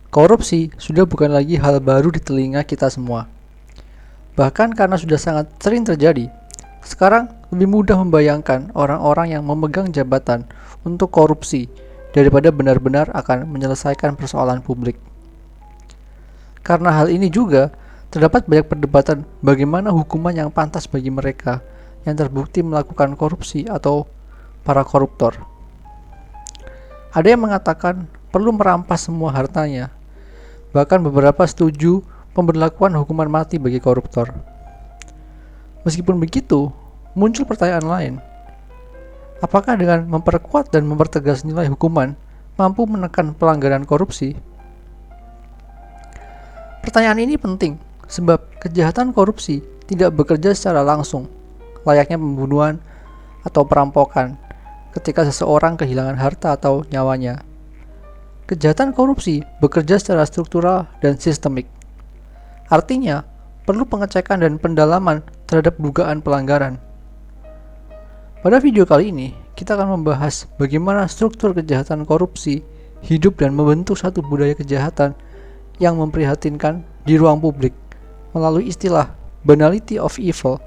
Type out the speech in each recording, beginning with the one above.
Korupsi sudah bukan lagi hal baru di telinga kita semua. Bahkan karena sudah sangat sering terjadi, sekarang lebih mudah membayangkan orang-orang yang memegang jabatan untuk korupsi daripada benar-benar akan menyelesaikan persoalan publik. Karena hal ini juga, terdapat banyak perdebatan bagaimana hukuman yang pantas bagi mereka yang terbukti melakukan korupsi atau para koruptor. Ada yang mengatakan perlu merampas semua hartanya. Bahkan beberapa setuju pemberlakuan hukuman mati bagi koruptor. Meskipun begitu, muncul pertanyaan lain. Apakah dengan memperkuat dan mempertegas nilai hukuman mampu menekan pelanggaran korupsi? Pertanyaan ini penting sebab kejahatan korupsi tidak bekerja secara langsung, layaknya pembunuhan atau perampokan ketika seseorang kehilangan harta atau nyawanya. Kejahatan korupsi bekerja secara struktural dan sistemik. Artinya, perlu pengecekan dan pendalaman terhadap dugaan pelanggaran. Pada video kali ini, kita akan membahas bagaimana struktur kejahatan korupsi hidup dan membentuk satu budaya kejahatan yang memprihatinkan di ruang publik melalui istilah banality of evil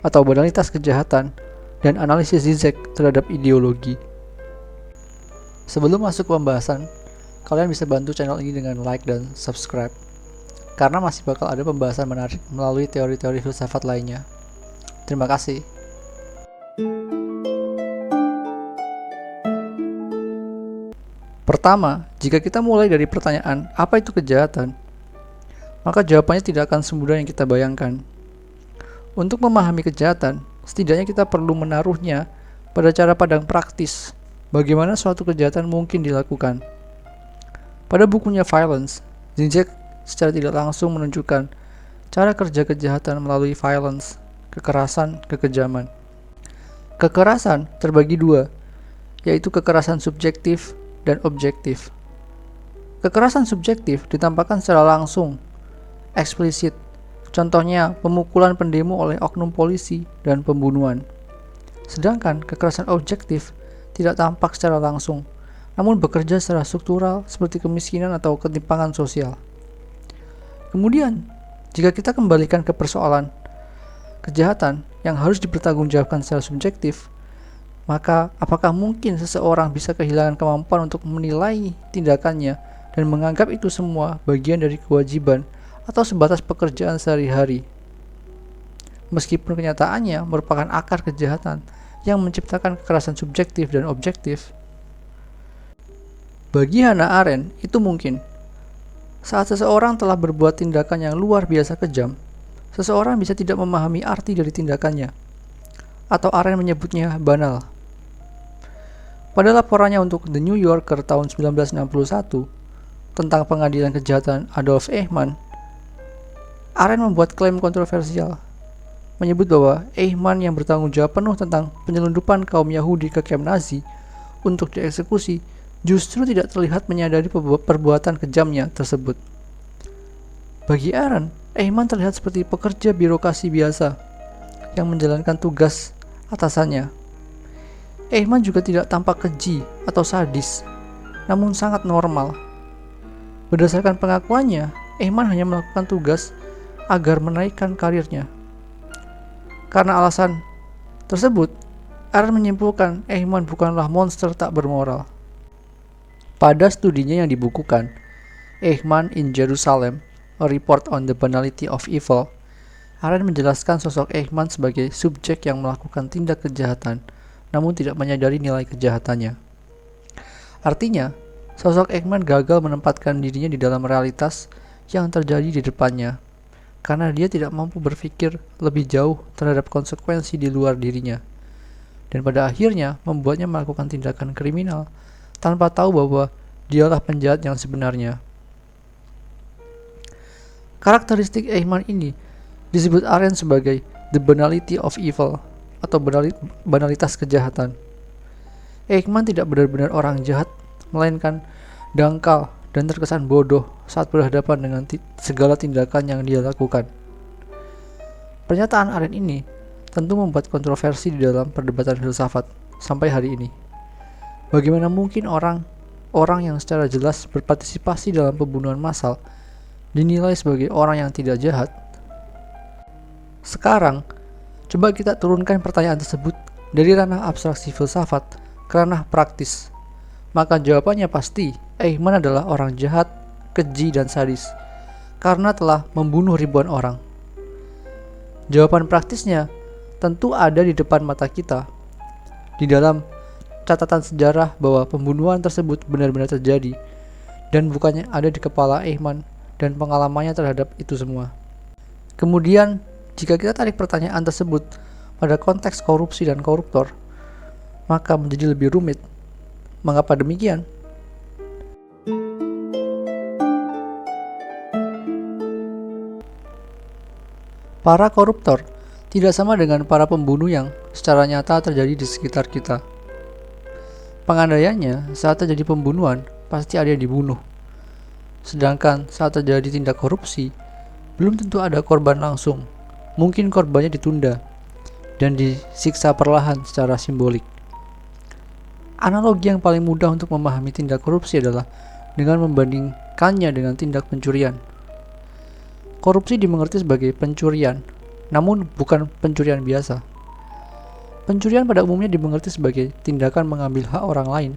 atau banalitas kejahatan dan analisis Zizek terhadap ideologi. Sebelum masuk ke pembahasan, kalian bisa bantu channel ini dengan like dan subscribe, karena masih bakal ada pembahasan menarik melalui teori-teori filsafat lainnya. Terima kasih. Pertama, jika kita mulai dari pertanyaan apa itu kejahatan, maka jawabannya tidak akan semudah yang kita bayangkan. Untuk memahami kejahatan, setidaknya kita perlu menaruhnya pada cara pandang praktis bagaimana suatu kejahatan mungkin dilakukan. Pada bukunya Violence, Zizek secara tidak langsung menunjukkan cara kerja kejahatan melalui violence, kekerasan, kekejaman. Kekerasan terbagi dua, yaitu kekerasan subjektif dan objektif. Kekerasan subjektif ditampakkan secara langsung, eksplisit, contohnya pemukulan pendemo oleh oknum polisi dan pembunuhan. Sedangkan kekerasan objektif tidak tampak secara langsung, namun bekerja secara struktural seperti kemiskinan atau ketimpangan sosial. Kemudian, jika kita kembalikan ke persoalan kejahatan yang harus dipertanggungjawabkan secara subjektif, maka apakah mungkin seseorang bisa kehilangan kemampuan untuk menilai tindakannya dan menganggap itu semua bagian dari kewajiban atau sebatas pekerjaan sehari-hari? Meskipun kenyataannya merupakan akar kejahatan yang menciptakan kekerasan subjektif dan objektif. Bagi Hannah Arendt, itu mungkin. Saat seseorang telah berbuat tindakan yang luar biasa kejam, seseorang bisa tidak memahami arti dari tindakannya, atau Arendt menyebutnya banal. Pada laporannya untuk The New Yorker tahun 1961 tentang pengadilan kejahatan Adolf Eichmann, Arendt membuat klaim kontroversial, menyebut bahwa Eichmann yang bertanggung jawab penuh tentang penyelundupan kaum Yahudi ke kamp Nazi untuk dieksekusi justru tidak terlihat menyadari perbuatan kejamnya tersebut. Bagi Arendt, Eichmann terlihat seperti pekerja birokrasi biasa yang menjalankan tugas atasannya. Eichmann juga tidak tampak keji atau sadis, namun sangat normal. Berdasarkan pengakuannya, Eichmann hanya melakukan tugas agar menaikkan karirnya. Karena alasan tersebut, Arendt menyimpulkan Eichmann bukanlah monster tak bermoral. Pada studinya yang dibukukan, Eichmann in Jerusalem, A Report on the Banality of Evil, Arendt menjelaskan sosok Eichmann sebagai subjek yang melakukan tindak kejahatan, namun tidak menyadari nilai kejahatannya. Artinya, sosok Eichmann gagal menempatkan dirinya di dalam realitas yang terjadi di depannya, karena dia tidak mampu berpikir lebih jauh terhadap konsekuensi di luar dirinya, dan pada akhirnya membuatnya melakukan tindakan kriminal tanpa tahu bahwa dialah penjahat yang sebenarnya. Karakteristik Eichmann ini disebut Arendt sebagai the banality of evil atau banalitas kejahatan. Eichmann tidak benar-benar orang jahat, melainkan dangkal dan terkesan bodoh saat berhadapan dengan segala tindakan yang dia lakukan. Pernyataan Arendt ini tentu membuat kontroversi di dalam perdebatan filsafat sampai hari ini. Bagaimana mungkin orang orang yang secara jelas berpartisipasi dalam pembunuhan massal dinilai sebagai orang yang tidak jahat? Sekarang, coba kita turunkan pertanyaan tersebut dari ranah abstraksi filsafat ke ranah praktis. Maka jawabannya pasti, Eichmann adalah orang jahat, keji, dan sadis karena telah membunuh ribuan orang. Jawaban praktisnya tentu ada di depan mata kita, di dalam catatan sejarah bahwa pembunuhan tersebut benar-benar terjadi dan bukannya ada di kepala Eichmann dan pengalamannya terhadap itu semua. Kemudian, jika kita tarik pertanyaan tersebut pada konteks korupsi dan koruptor, maka menjadi lebih rumit. Mengapa demikian? Para koruptor tidak sama dengan para pembunuh yang secara nyata terjadi di sekitar kita. Pengandaiannya, saat terjadi pembunuhan, pasti ada yang dibunuh. Sedangkan saat terjadi tindak korupsi, belum tentu ada korban langsung. Mungkin korbannya ditunda dan disiksa perlahan secara simbolik. Analogi yang paling mudah untuk memahami tindak korupsi adalah dengan membandingkannya dengan tindak pencurian. Korupsi dimengerti sebagai pencurian, namun bukan pencurian biasa. Pencurian pada umumnya dimengerti sebagai tindakan mengambil hak orang lain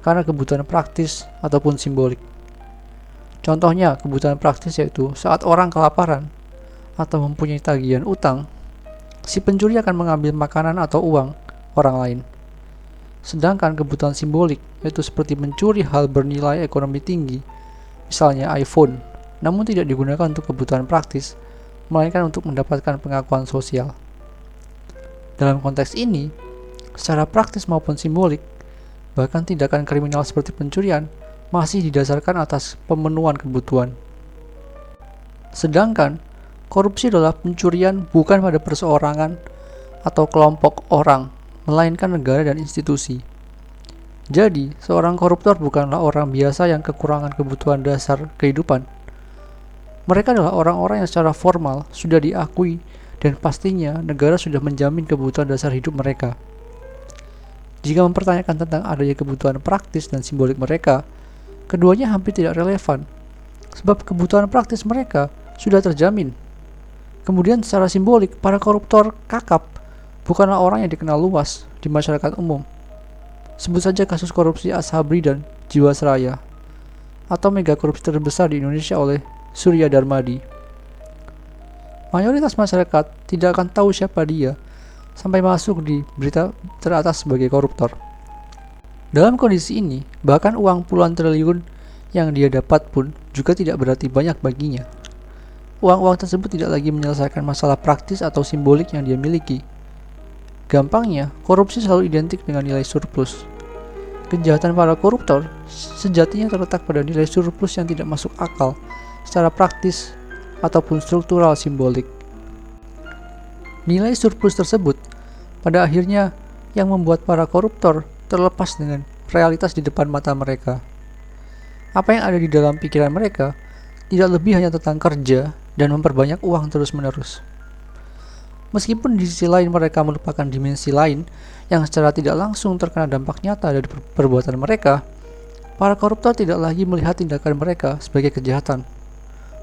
karena kebutuhan praktis ataupun simbolik. Contohnya, kebutuhan praktis yaitu saat orang kelaparan atau mempunyai tagihan utang, si pencuri akan mengambil makanan atau uang orang lain. Sedangkan kebutuhan simbolik yaitu seperti mencuri hal bernilai ekonomi tinggi, misalnya iPhone, namun tidak digunakan untuk kebutuhan praktis, melainkan untuk mendapatkan pengakuan sosial. Dalam konteks ini, secara praktis maupun simbolik, bahkan tindakan kriminal seperti pencurian masih didasarkan atas pemenuhan kebutuhan. Sedangkan, korupsi adalah pencurian bukan pada perseorangan atau kelompok orang, melainkan negara dan institusi. Jadi, seorang koruptor bukanlah orang biasa yang kekurangan kebutuhan dasar kehidupan. Mereka adalah orang-orang yang secara formal sudah diakui dan pastinya negara sudah menjamin kebutuhan dasar hidup mereka. Jika mempertanyakan tentang adanya kebutuhan praktis dan simbolik mereka, keduanya hampir tidak relevan, sebab kebutuhan praktis mereka sudah terjamin. Kemudian secara simbolik, para koruptor kakap bukanlah orang yang dikenal luas di masyarakat umum. Sebut saja kasus korupsi Ashabri dan Jiwasraya, atau mega korupsi terbesar di Indonesia oleh Surya Darmadi. Mayoritas masyarakat tidak akan tahu siapa dia sampai masuk di berita teratas sebagai koruptor. Dalam kondisi ini, bahkan uang puluhan triliun yang dia dapat pun juga tidak berarti banyak baginya. Uang-uang tersebut tidak lagi menyelesaikan masalah praktis atau simbolik yang dia miliki. Gampangnya, korupsi selalu identik dengan nilai surplus. Kejahatan para koruptor sejatinya terletak pada nilai surplus yang tidak masuk akal secara praktis ataupun struktural simbolik. Nilai surplus tersebut pada akhirnya yang membuat para koruptor terlepas dengan realitas di depan mata mereka. Apa yang ada di dalam pikiran mereka tidak lebih hanya tentang kerja dan memperbanyak uang terus-menerus. Meskipun di sisi lain mereka melupakan dimensi lain yang secara tidak langsung terkena dampak nyata dari perbuatan mereka, para koruptor tidak lagi melihat tindakan mereka sebagai kejahatan.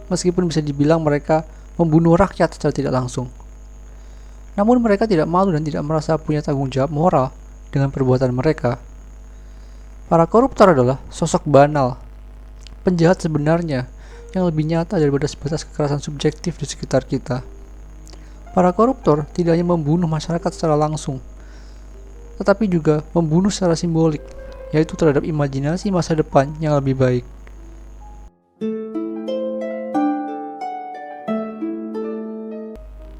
Meskipun bisa dibilang mereka membunuh rakyat secara tidak langsung. Namun mereka tidak malu dan tidak merasa punya tanggung jawab moral dengan perbuatan mereka. Para koruptor adalah sosok banal, penjahat sebenarnya yang lebih nyata daripada sebatas kekerasan subjektif di sekitar kita. Para koruptor tidak hanya membunuh masyarakat secara langsung, tetapi juga membunuh secara simbolik, yaitu terhadap imajinasi masa depan yang lebih baik.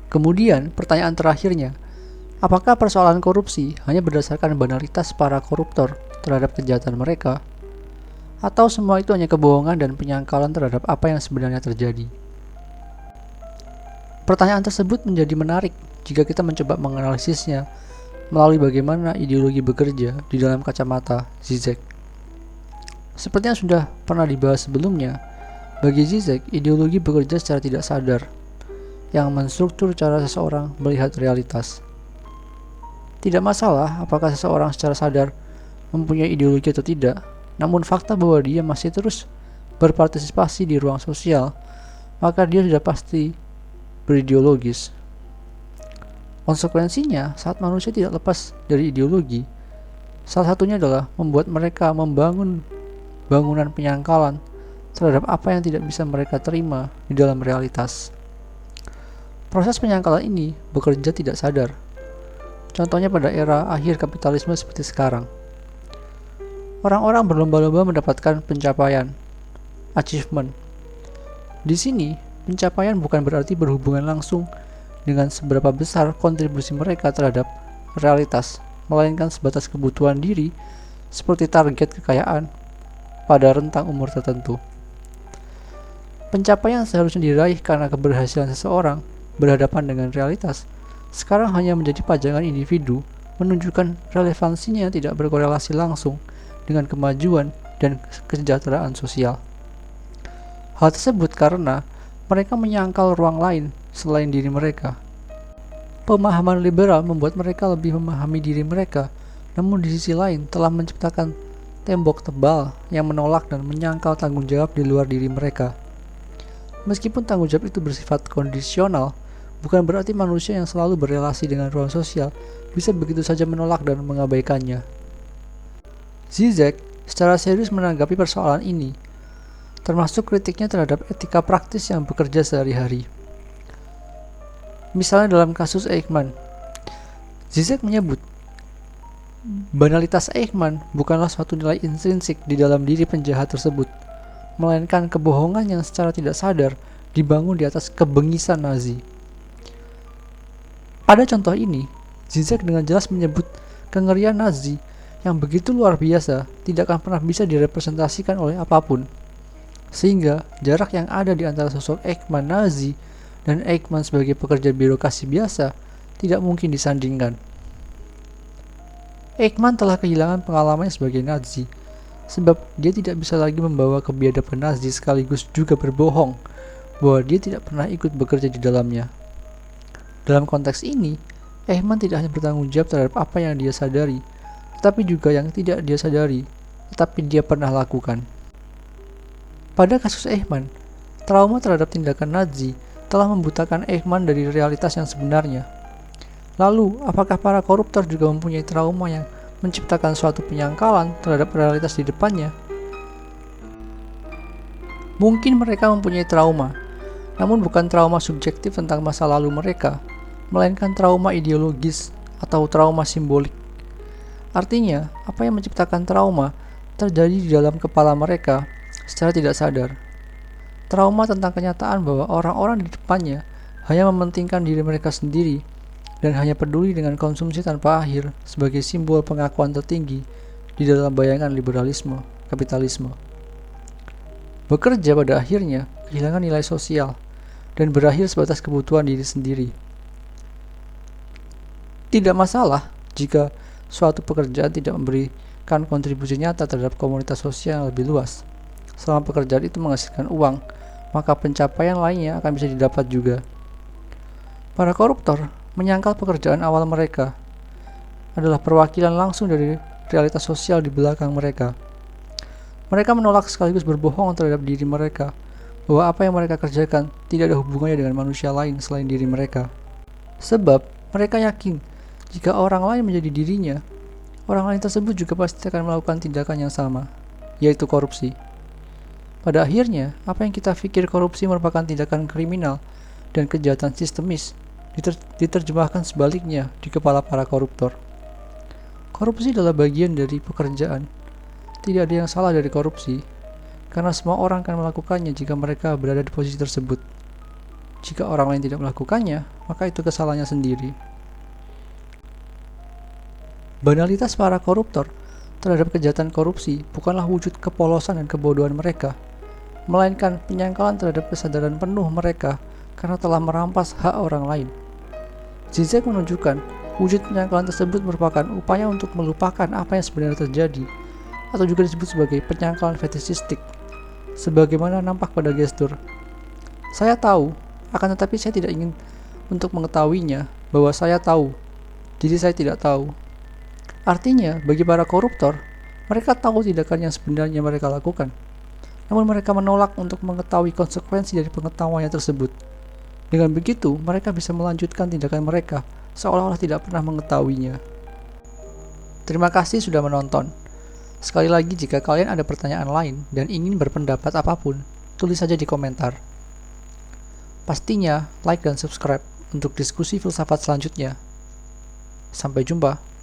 Kemudian, pertanyaan terakhirnya, apakah persoalan korupsi hanya berdasarkan banalitas para koruptor terhadap kejahatan mereka? Atau semua itu hanya kebohongan dan penyangkalan terhadap apa yang sebenarnya terjadi? Pertanyaan tersebut menjadi menarik jika kita mencoba menganalisisnya melalui bagaimana ideologi bekerja di dalam kacamata Zizek. Seperti yang sudah pernah dibahas sebelumnya, bagi Zizek, ideologi bekerja secara tidak sadar, yang menstruktur cara seseorang melihat realitas. Tidak masalah apakah seseorang secara sadar mempunyai ideologi atau tidak, namun fakta bahwa dia masih terus berpartisipasi di ruang sosial, maka dia sudah pasti berideologis. Konsekuensinya, saat manusia tidak lepas dari ideologi, salah satunya adalah membuat mereka membangun bangunan penyangkalan terhadap apa yang tidak bisa mereka terima di dalam realitas. Proses penyangkalan ini bekerja tidak sadar. Contohnya pada era akhir kapitalisme seperti sekarang. Orang-orang berlomba-lomba mendapatkan pencapaian, achievement. Di sini, pencapaian bukan berarti berhubungan langsung dengan seberapa besar kontribusi mereka terhadap realitas, melainkan sebatas kebutuhan diri seperti target kekayaan pada rentang umur tertentu. Pencapaian seharusnya diraih karena keberhasilan seseorang berhadapan dengan realitas, sekarang hanya menjadi pajangan individu, menunjukkan relevansinya tidak berkorelasi langsung dengan kemajuan dan kesejahteraan sosial. Hal tersebut karena mereka menyangkal ruang lain selain diri mereka. Pemahaman liberal membuat mereka lebih memahami diri mereka, namun di sisi lain telah menciptakan tembok tebal yang menolak dan menyangkal tanggung jawab di luar diri mereka. Meskipun tanggung jawab itu bersifat kondisional, bukan berarti manusia yang selalu berelasi dengan ruang sosial bisa begitu saja menolak dan mengabaikannya. Zizek secara serius menanggapi persoalan ini, termasuk kritiknya terhadap etika praktis yang bekerja sehari-hari. Misalnya dalam kasus Eichmann, Zizek menyebut, banalitas Eichmann bukanlah suatu nilai intrinsik di dalam diri penjahat tersebut, melainkan kebohongan yang secara tidak sadar dibangun di atas kebengisan Nazi. Pada contoh ini, Zizek dengan jelas menyebut kengerian Nazi yang begitu luar biasa tidak akan pernah bisa direpresentasikan oleh apapun. Sehingga jarak yang ada di antara sosok Eichmann Nazi dan Eichmann sebagai pekerja birokrasi biasa tidak mungkin disandingkan. Eichmann telah kehilangan pengalamannya sebagai Nazi, sebab dia tidak bisa lagi membawa kebiadaban Nazi sekaligus juga berbohong bahwa dia tidak pernah ikut bekerja di dalamnya. Dalam konteks ini, Eichmann tidak hanya bertanggung jawab terhadap apa yang dia sadari, tetapi juga yang tidak dia sadari, tetapi dia pernah lakukan. Pada kasus Eichmann, trauma terhadap tindakan Nazi telah membutakan Eichmann dari realitas yang sebenarnya. Lalu, apakah para koruptor juga mempunyai trauma yang menciptakan suatu penyangkalan terhadap realitas di depannya? Mungkin mereka mempunyai trauma, namun bukan trauma subjektif tentang masa lalu mereka, melainkan trauma ideologis atau trauma simbolik. Artinya, apa yang menciptakan trauma terjadi di dalam kepala mereka secara tidak sadar. Trauma tentang kenyataan bahwa orang-orang di depannya hanya mementingkan diri mereka sendiri dan hanya peduli dengan konsumsi tanpa akhir sebagai simbol pengakuan tertinggi di dalam bayangan liberalisme, kapitalisme. Bekerja pada akhirnya kehilangan nilai sosial dan berakhir sebatas kebutuhan diri sendiri. Tidak masalah jika suatu pekerjaan tidak memberikan kontribusi nyata terhadap komunitas sosial yang lebih luas. Selama pekerjaan itu menghasilkan uang, maka pencapaian lainnya akan bisa didapat juga. Para koruptor menyangkal pekerjaan awal mereka adalah perwakilan langsung dari realitas sosial di belakang mereka. Mereka menolak sekaligus berbohong terhadap diri mereka bahwa apa yang mereka kerjakan tidak ada hubungannya dengan manusia lain selain diri mereka. Sebab mereka yakin jika orang lain menjadi dirinya, orang lain tersebut juga pasti akan melakukan tindakan yang sama, yaitu korupsi. Pada akhirnya, apa yang kita pikir korupsi merupakan tindakan kriminal dan kejahatan sistemis diterjemahkan sebaliknya di kepala para koruptor. Korupsi adalah bagian dari pekerjaan. Tidak ada yang salah dari korupsi, karena semua orang akan melakukannya jika mereka berada di posisi tersebut. Jika orang lain tidak melakukannya, maka itu kesalahannya sendiri. Banalitas para koruptor terhadap kejahatan korupsi bukanlah wujud kepolosan dan kebodohan mereka, melainkan penyangkalan terhadap kesadaran penuh mereka karena telah merampas hak orang lain. Zizek menunjukkan wujud penyangkalan tersebut merupakan upaya untuk melupakan apa yang sebenarnya terjadi, atau juga disebut sebagai penyangkalan fetisistik, sebagaimana nampak pada gestur. Saya tahu, akan tetapi saya tidak ingin untuk mengetahuinya bahwa saya tahu, jadi saya tidak tahu. Artinya, bagi para koruptor, Mereka tahu tindakan yang sebenarnya mereka lakukan, namun mereka menolak untuk mengetahui konsekuensi dari pengetahuannya tersebut. Dengan begitu, mereka bisa melanjutkan tindakan mereka seolah-olah tidak pernah mengetahuinya. Terima kasih sudah menonton. Sekali lagi, jika kalian ada pertanyaan lain dan ingin berpendapat apapun, tulis saja di komentar. Pastinya like dan subscribe untuk diskusi filsafat selanjutnya. Sampai jumpa.